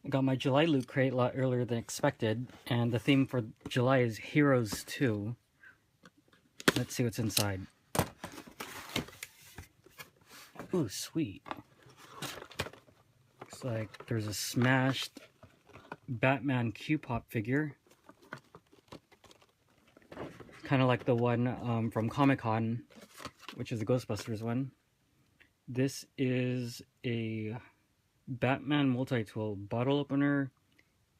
I got my July loot crate a lot earlier than expected, and the theme for July is Heroes 2. Let's see what's inside. Ooh, sweet. Looks like there's a smashed Batman Q-Pop figure. Kind of like the one from Comic-Con, which is the Ghostbusters one. This is a Batman multi-tool, bottle opener,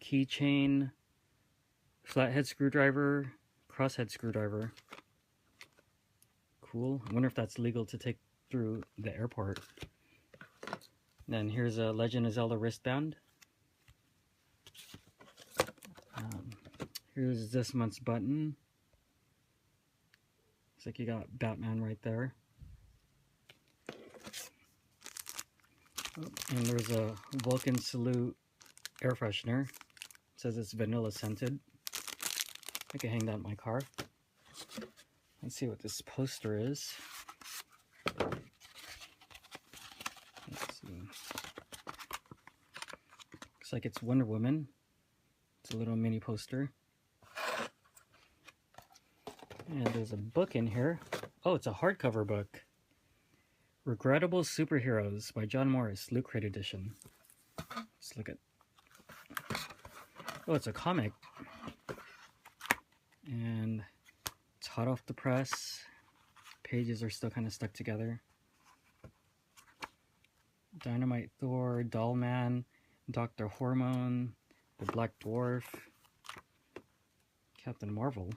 keychain, flathead screwdriver, crosshead screwdriver. Cool. I wonder if that's legal to take through the airport. Then here's a Legend of Zelda wristband. Here's this month's button. Looks like you got Batman right there. Oh, and there's a Vulcan Salute air freshener. It says it's vanilla scented. I can hang that in my car. Let's see what this poster is. Let's see. Looks like it's Wonder Woman. It's a little mini poster. And there's a book in here. Oh, it's a hardcover book. Regrettable Superheroes by John Morris, Loot Crate Edition. Let's look at... Oh, it's a comic. And it's hot off the press. Pages are still kind of stuck together. Dynamite Thor, Dollman, Dr. Hormone, the Black Dwarf, Captain Marvel.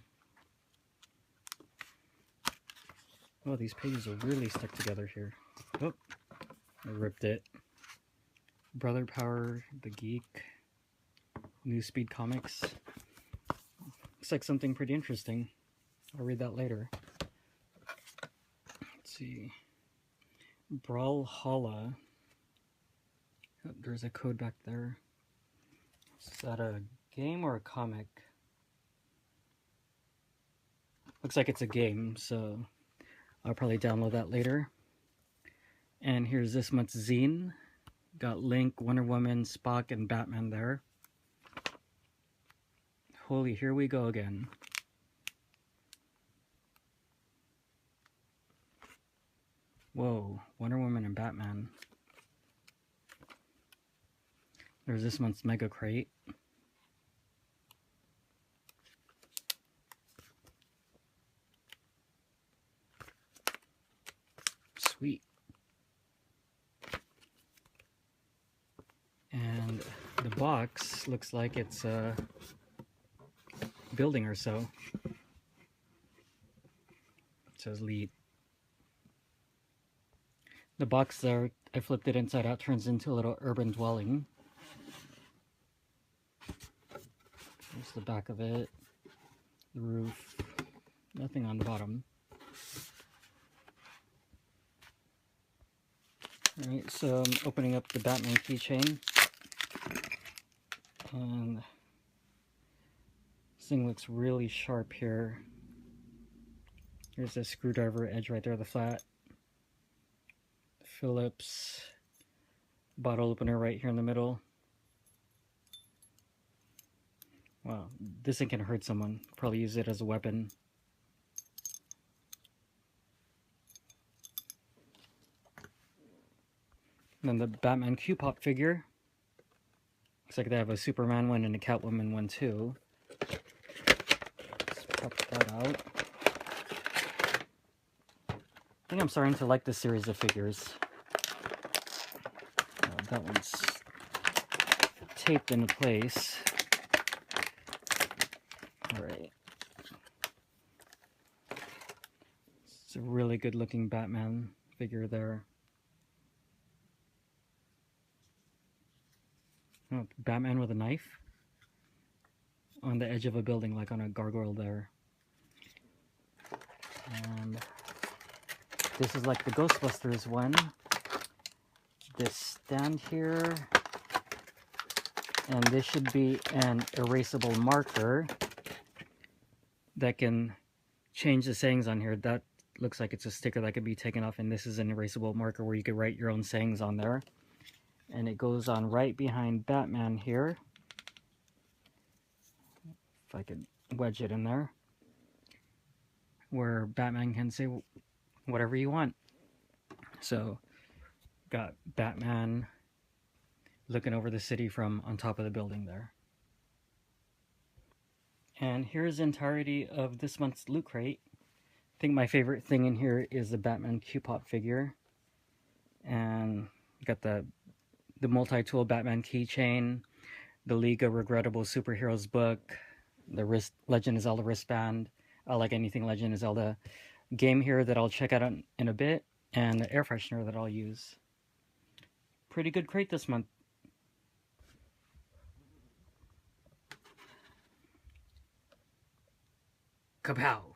Oh, these pages are really stuck together here. Oh, I ripped it. Brother Power, The Geek, New Speed Comics. Looks like something pretty interesting. I'll read that later. Let's see. Brawlhalla. Oh, there's a code back there. Is that a game or a comic? Looks like it's a game, so I'll probably download that later. And here's this month's zine. Got Link, Wonder Woman, Spock, and Batman there. Holy, here we go again. Whoa, Wonder Woman and Batman. There's this month's Mega Crate. Sweet. And the box looks like it's a building or so. It says lead. The box there, I flipped it inside out, turns into a little urban dwelling. There's the back of it. The roof. Nothing on the bottom. Alright, so I'm opening up the Batman keychain. And this thing looks really sharp here. Here's the screwdriver edge right there, the flat. Phillips bottle opener right here in the middle. Wow, this thing can hurt someone. Probably use it as a weapon. And then the Batman Q-Pop figure. Looks like they have a Superman one and a Catwoman one too. Let's pop that out. I think I'm starting to like this series of figures. That one's taped into place. Alright. It's a really good looking Batman figure there. Oh, Batman with a knife on the edge of a building, like on a gargoyle there. And this is like the Ghostbusters one. This stand here, and this should be an erasable marker that can change the sayings on here. That looks like it's a sticker that could be taken off, and this is an erasable marker where you could write your own sayings on there. and it goes on right behind Batman here. If I could wedge it in there, where Batman can say whatever you want. So, got Batman looking over the city from on top of the building there. And here's the entirety of this month's Loot Crate. I think my favorite thing in here is the Batman Q-Pop figure. And got the multi-tool Batman keychain, the League of Regrettable Superheroes book, the Legend of Zelda wristband. I like anything Legend of Zelda. Game here that I'll check out in a bit, and the air freshener that I'll use. Pretty good crate this month. Kapow!